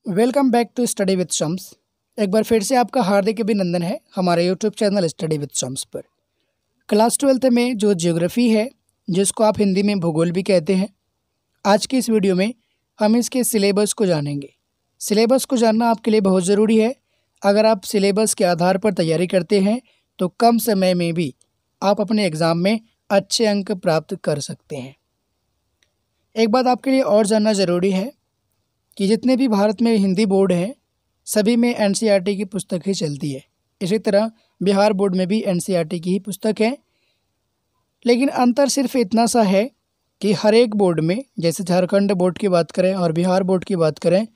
Welcome back to study with Shams. एक बार फिर से आपका हार्दिक अभिनंदन है हमारे YouTube channel study with Shams पर। क्लास 12th में जो ज्योग्राफी है, जिसको आप हिंदी में भूगोल भी कहते हैं, आज की इस वीडियो में हम इसके सिलेबस को जानेंगे। सिलेबस को जानना आपके लिए बहुत ज़रूरी है। अगर आप सिलेबस के आधार पर तैयारी करते हैं तो कम समय में भी आप अपने एग्ज़ाम में अच्छे अंक प्राप्त कर सकते हैं। एक बात आपके लिए और जानना ज़रूरी है कि जितने भी भारत में हिंदी बोर्ड हैं, सभी में एनसीईआरटी की पुस्तक ही चलती है। इसी तरह बिहार बोर्ड में भी एनसीईआरटी की ही पुस्तक है, लेकिन अंतर सिर्फ इतना सा है कि हर एक बोर्ड में, जैसे झारखंड बोर्ड की बात करें और बिहार बोर्ड की बात करें,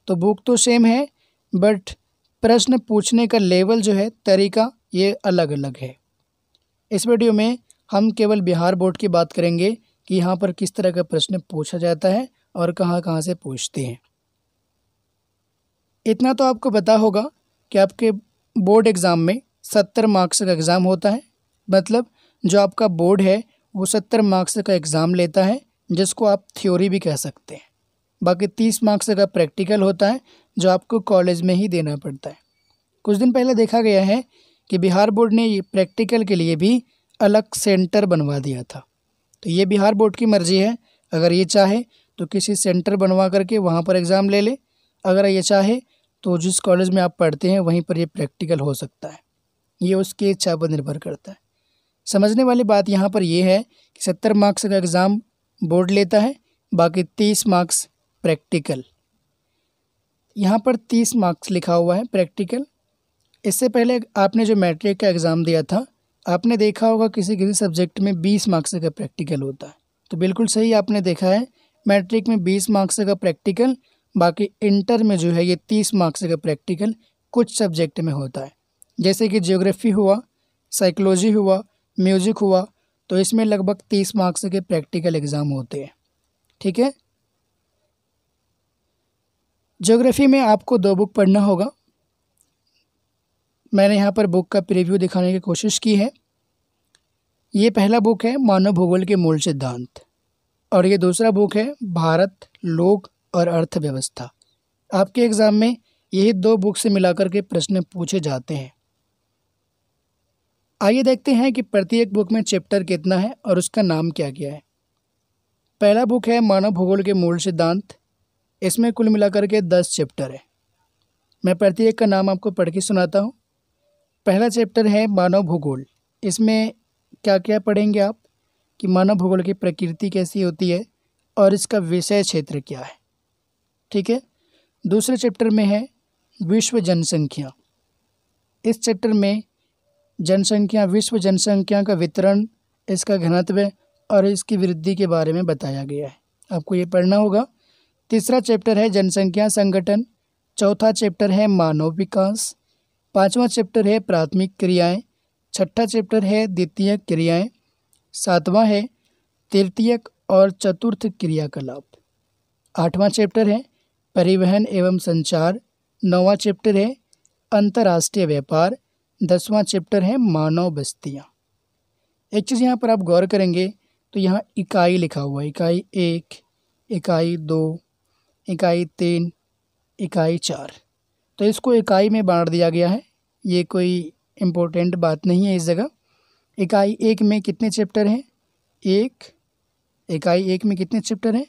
तो बुक तो सेम है, बट प्रश्न पूछने का लेवल जो है, तरीका, ये अलग अलग है। इस वीडियो में हम केवल बिहार बोर्ड की बात करेंगे कि यहाँ पर किस तरह का प्रश्न पूछा जाता है और कहाँ कहाँ से पूछते हैं। इतना तो आपको पता होगा कि आपके बोर्ड एग्ज़ाम में 70 मार्क्स का एग्ज़ाम होता है। मतलब जो आपका बोर्ड है वो 70 मार्क्स का एग्ज़ाम लेता है, जिसको आप थ्योरी भी कह सकते हैं। बाकी 30 मार्क्स का प्रैक्टिकल होता है, जो आपको कॉलेज में ही देना पड़ता है। कुछ दिन पहले देखा गया है कि बिहार बोर्ड ने ये प्रैक्टिकल के लिए भी अलग सेंटर बनवा दिया था। तो ये बिहार बोर्ड की मर्ज़ी है, अगर ये चाहे तो किसी सेंटर बनवा करके वहाँ पर एग्ज़ाम ले ले। अगर ये चाहे तो जिस कॉलेज में आप पढ़ते हैं वहीं पर ये प्रैक्टिकल हो सकता है। ये उसकी इच्छा पर निर्भर करता है। समझने वाली बात यहाँ पर ये है कि 70 मार्क्स का एग्ज़ाम बोर्ड लेता है, बाकी 30 मार्क्स प्रैक्टिकल। यहाँ पर 30 मार्क्स लिखा हुआ है प्रैक्टिकल। इससे पहले आपने जो मैट्रिक का एग्ज़ाम दिया था, आपने देखा होगा किसी किसी सब्जेक्ट में 20 मार्क्स का प्रैक्टिकल होता है। तो बिल्कुल सही आपने देखा है, मैट्रिक में 20 मार्क्स का प्रैक्टिकल, बाकी इंटर में जो है ये 30 मार्क्स का प्रैक्टिकल कुछ सब्जेक्ट में होता है। जैसे कि ज्योग्राफी हुआ, साइकोलॉजी हुआ, म्यूजिक हुआ, तो इसमें लगभग 30 मार्क्स के प्रैक्टिकल एग्ज़ाम होते हैं। ठीक है। ज्योग्राफी में आपको 2 बुक पढ़ना होगा। मैंने यहाँ पर बुक का प्रीव्यू दिखाने की कोशिश की है। ये पहला बुक है मानव भूगोल के मूल सिद्धांत, और ये दूसरा बुक है भारत, लोक और अर्थव्यवस्था। आपके एग्ज़ाम में यही 2 बुक से मिलाकर के प्रश्न पूछे जाते हैं। आइए देखते हैं कि प्रत्येक बुक में चैप्टर कितना है और उसका नाम क्या क्या है। पहला बुक है मानव भूगोल के मूल सिद्धांत। इसमें कुल मिलाकर के 10 चैप्टर है। मैं प्रत्येक का नाम आपको पढ़ के सुनाता हूँ। पहला चैप्टर है मानव भूगोल। इसमें क्या क्या पढ़ेंगे आप कि मानव भूगोल की प्रकृति कैसी होती है और इसका विषय क्षेत्र क्या है। ठीक है। दूसरे चैप्टर में है विश्व जनसंख्या। इस चैप्टर में जनसंख्या, विश्व जनसंख्या का वितरण, इसका घनत्व और इसकी वृद्धि के बारे में बताया गया है। आपको ये पढ़ना होगा। तीसरा चैप्टर है जनसंख्या संगठन। चौथा चैप्टर है मानव विकास। पांचवा चैप्टर है प्राथमिक क्रियाएं। छठा चैप्टर है द्वितीयक क्रियाएं। सातवां है तृतीयक और चतुर्थ क्रियाकलाप। आठवां चैप्टर है परिवहन एवं संचार। नौवां चैप्टर है अंतर्राष्ट्रीय व्यापार। 10वां चैप्टर है मानव बस्तियाँ। एक चीज़ यहाँ पर आप गौर करेंगे तो यहाँ इकाई लिखा हुआ है, इकाई 1, इकाई 2, इकाई 3, इकाई 4। तो इसको इकाई में बांट दिया गया है। ये कोई इम्पोर्टेंट बात नहीं है इस जगह। इकाई 1 में कितने चैप्टर हैं? 1। इकाई 1 में कितने चैप्टर हैं?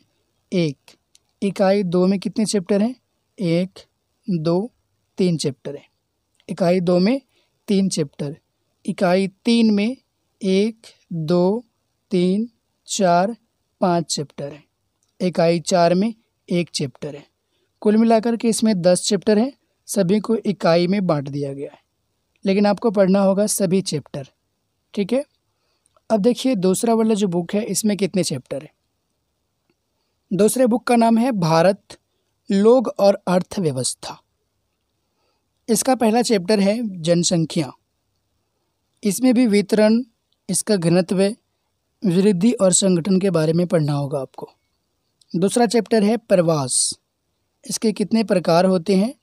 1। इकाई 2 में कितने चैप्टर हैं? 1, 2, 3 चैप्टर हैं। इकाई 2 में 3 चैप्टर। इकाई 3 में 1, 2, 3, 4, 5 चैप्टर हैं। इकाई 4 में 1 चैप्टर है। कुल मिलाकर के इसमें 10 चैप्टर हैं। सभी को इकाई में बांट दिया गया है, लेकिन आपको पढ़ना होगा सभी चैप्टर। ठीक है। अब देखिए दूसरा वाला जो बुक है, इसमें कितने चैप्टर है। दूसरे बुक का नाम है भारत, लोक और अर्थव्यवस्था। इसका पहला चैप्टर है जनसंख्या। इसमें भी वितरण, इसका घनत्व, वृद्धि और संगठन के बारे में पढ़ना होगा आपको। दूसरा चैप्टर है प्रवास। इसके कितने प्रकार होते हैं,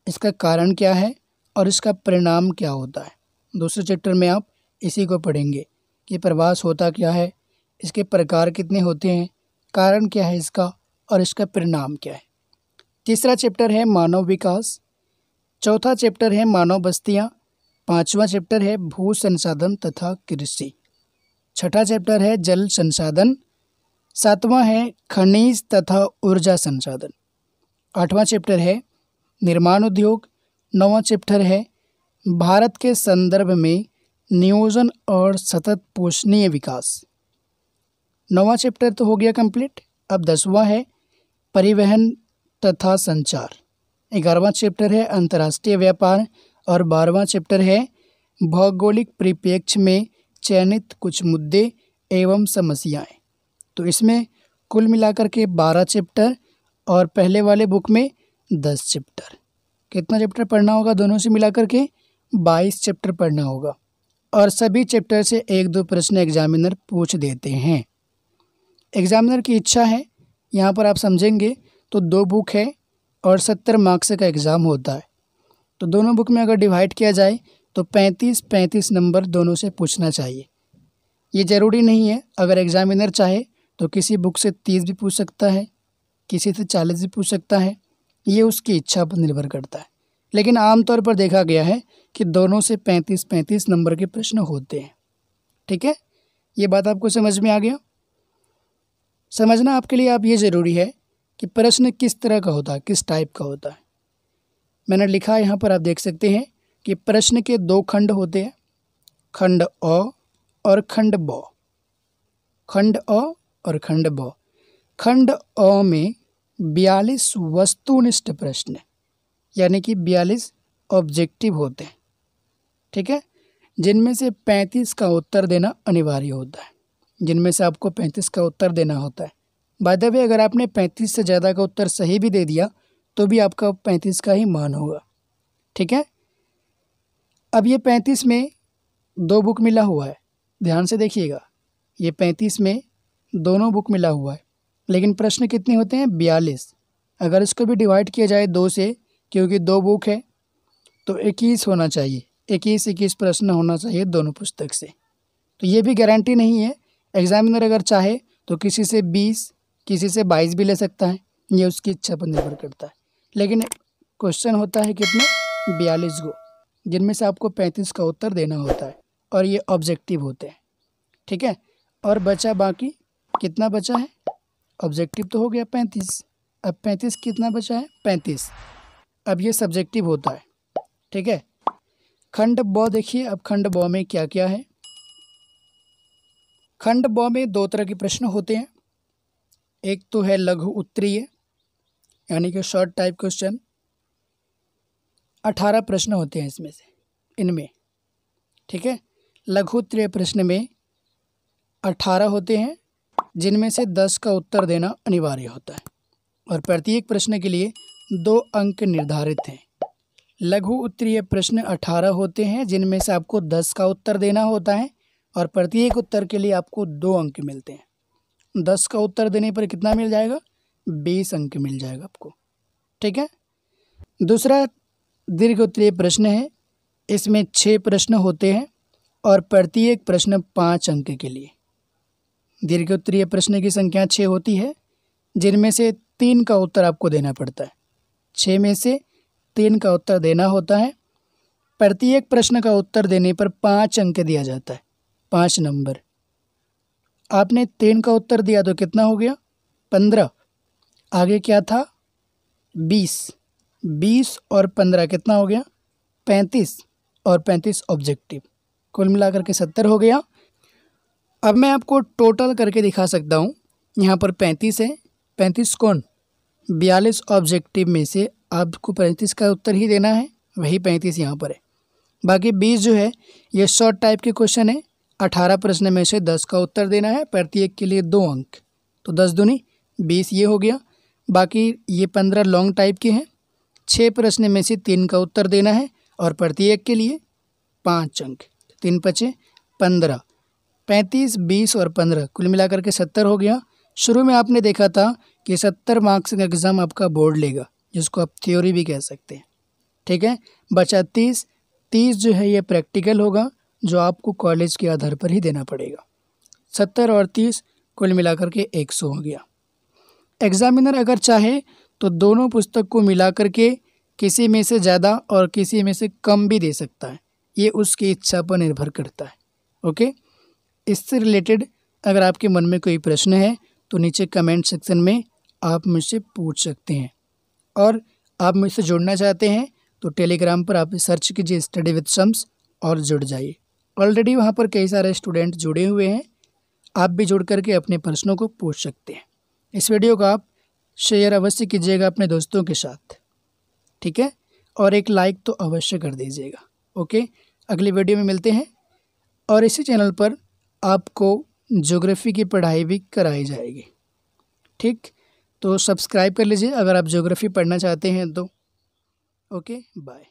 इसका कारण क्या है और इसका परिणाम क्या होता है। दूसरे चैप्टर में आप इसी को पढ़ेंगे कि प्रवास होता क्या है, इसके प्रकार कितने होते हैं, कारण क्या है इसका और इसका परिणाम क्या है। तीसरा चैप्टर है मानव विकास। चौथा चैप्टर है मानव बस्तियाँ। पांचवा चैप्टर है भू संसाधन तथा कृषि। छठा चैप्टर है जल संसाधन। सातवां है खनिज तथा ऊर्जा संसाधन। आठवां चैप्टर है निर्माण उद्योग। नौवां चैप्टर है भारत के संदर्भ में नियोजन और सतत पोषणीय विकास। नौवां चैप्टर तो हो गया कंप्लीट। अब 10वां है परिवहन तथा संचार। 11वां चैप्टर है अंतर्राष्ट्रीय व्यापार और 12वां चैप्टर है भौगोलिक परिप्रेक्ष्य में चयनित कुछ मुद्दे एवं समस्याएं। तो इसमें कुल मिलाकर के 12 चैप्टर और पहले वाले बुक में 10 चैप्टर। कितना चैप्टर पढ़ना होगा दोनों से मिलाकर के? 22 चैप्टर पढ़ना होगा और सभी चैप्टर से 1-2 प्रश्न एग्जामिनर पूछ देते हैं। एग्जामिनर की इच्छा है, यहाँ पर आप समझेंगे तो 2 बुक है और 70 मार्क्स का एग्ज़ाम होता है। तो दोनों बुक में अगर डिवाइड किया जाए तो 35-35 नंबर दोनों से पूछना चाहिए। ये ज़रूरी नहीं है, अगर एग्जामिनर चाहे तो किसी बुक से 30 भी पूछ सकता है, किसी से 40 भी पूछ सकता है, ये उसकी इच्छा पर निर्भर करता है। लेकिन आमतौर पर देखा गया है कि दोनों से 35-35 नंबर के प्रश्न होते हैं। ठीक है, ये बात आपको समझ में आ गया? समझना आपके लिए आप ये ज़रूरी है कि प्रश्न किस तरह का होता है, किस टाइप का होता है। मैंने लिखा यहाँ पर, आप देख सकते हैं कि प्रश्न के 2 खंड होते हैं, खंड अ और खंड ब। खंड अ और खंड ब। खंड अ में 42 वस्तुनिष्ठ प्रश्न यानी कि 42 ऑब्जेक्टिव होते हैं। ठीक है, जिनमें से 35 का उत्तर देना अनिवार्य होता है, जिनमें से आपको 35 का उत्तर देना होता है। बाय द वे, अगर आपने 35 से ज़्यादा का उत्तर सही भी दे दिया तो भी आपका 35 का ही मान होगा। ठीक है, अब ये 35 में 2 बुक मिला हुआ है, ध्यान से देखिएगा। ये 35 में दोनों बुक मिला हुआ है, लेकिन प्रश्न कितने होते हैं? 42। अगर इसको भी डिवाइड किया जाए 2 से, क्योंकि 2 बुक है तो 21 होना चाहिए। 21 प्रश्न होना चाहिए दोनों पुस्तक से। तो ये भी गारंटी नहीं है, एग्जामिनर अगर चाहे तो किसी से 20, किसी से 22 भी ले सकता है, ये उसकी इच्छा पर निर्भर करता है। लेकिन क्वेश्चन होता है कितने? 42 गो, जिनमें से आपको 35 का उत्तर देना होता है और ये ऑब्जेक्टिव होते हैं। ठीक है, और बचा बाकी कितना बचा है? ऑब्जेक्टिव तो हो गया 35, अब 35 कितना बचा है? 35। अब ये सब्जेक्टिव होता है। ठीक है, खंड ब देखिए। अब खंड ब में क्या क्या है? खंड ब में 2 तरह के प्रश्न होते हैं। एक तो है लघु उत्तरीय यानी कि शॉर्ट टाइप क्वेश्चन। 18 प्रश्न होते हैं इनमें। ठीक है, लघु उत्तरीय प्रश्न में 18 होते हैं, जिनमें से 10 का उत्तर देना अनिवार्य होता है और प्रत्येक प्रश्न के लिए 2 अंक निर्धारित हैं। लघु उत्तरीय प्रश्न 18 होते हैं, जिनमें से आपको 10 का उत्तर देना होता है और प्रत्येक उत्तर के लिए आपको 2 अंक मिलते हैं। 10 का उत्तर देने पर कितना मिल जाएगा? 20 अंक मिल जाएगा आपको। ठीक है, दूसरा दीर्घ उत्तरीय प्रश्न है। इसमें 6 प्रश्न होते हैं और प्रत्येक प्रश्न 5 अंक के लिए। दीर्घ उत्तरीय प्रश्न की संख्या 6 होती है, जिनमें से 3 का उत्तर आपको देना पड़ता है। 6 में से 3 का उत्तर देना होता है। प्रत्येक प्रश्न का उत्तर देने पर 5 अंक दिया जाता है, 5 नंबर। आपने 3 का उत्तर दिया तो कितना हो गया? 15। आगे क्या था? 20। 20 और 15 कितना हो गया? 35 और 35 ऑब्जेक्टिव, कुल मिलाकर के 70 हो गया। अब मैं आपको टोटल करके दिखा सकता हूँ। यहाँ पर 35 है, 35 कौन? 42 ऑब्जेक्टिव में से आपको 35 का उत्तर ही देना है, वही 35 यहाँ पर है। बाकी 20 जो है ये शॉर्ट टाइप के क्वेश्चन है। 18 प्रश्न में से 10 का उत्तर देना है, प्रत्येक के लिए 2 अंक, तो 10 दूनी 20 ये हो गया। बाकी ये 15 लॉन्ग टाइप के हैं। 6 प्रश्न में से 3 का उत्तर देना है और प्रत्येक के लिए 5 अंक, 3 बचे 15। 35, 20 और 15 कुल मिलाकर के 70 हो गया। शुरू में आपने देखा था कि 70 मार्क्स का एग्ज़ाम आपका बोर्ड लेगा, जिसको आप थ्योरी भी कह सकते हैं। ठीक है, बचा 30। 30 जो है ये प्रैक्टिकल होगा, जो आपको कॉलेज के आधार पर ही देना पड़ेगा। 70 और 30 कुल मिलाकर के 100 हो गया। एग्जामिनर अगर चाहे तो दोनों पुस्तक को मिला करके किसी में से ज़्यादा और किसी में से कम भी दे सकता है, ये उसकी इच्छा पर निर्भर करता है। ओके, इससे रिलेटेड अगर आपके मन में कोई प्रश्न है तो नीचे कमेंट सेक्शन में आप मुझसे पूछ सकते हैं। और आप मुझसे जुड़ना चाहते हैं तो टेलीग्राम पर आप सर्च कीजिए स्टडी विद शम्स और जुड़ जाइए। ऑलरेडी वहाँ पर कई सारे स्टूडेंट जुड़े हुए हैं, आप भी जुड़ करके अपने प्रश्नों को पूछ सकते हैं। इस वीडियो को आप शेयर अवश्य कीजिएगा अपने दोस्तों के साथ, ठीक है, और एक लाइक तो अवश्य कर दीजिएगा। ओके, अगली वीडियो में मिलते हैं और इसी चैनल पर आपको ज्योग्राफी की पढ़ाई भी कराई जाएगी, ठीक। तो सब्सक्राइब कर लीजिए अगर आप ज्योग्राफी पढ़ना चाहते हैं तो। Okay, bye.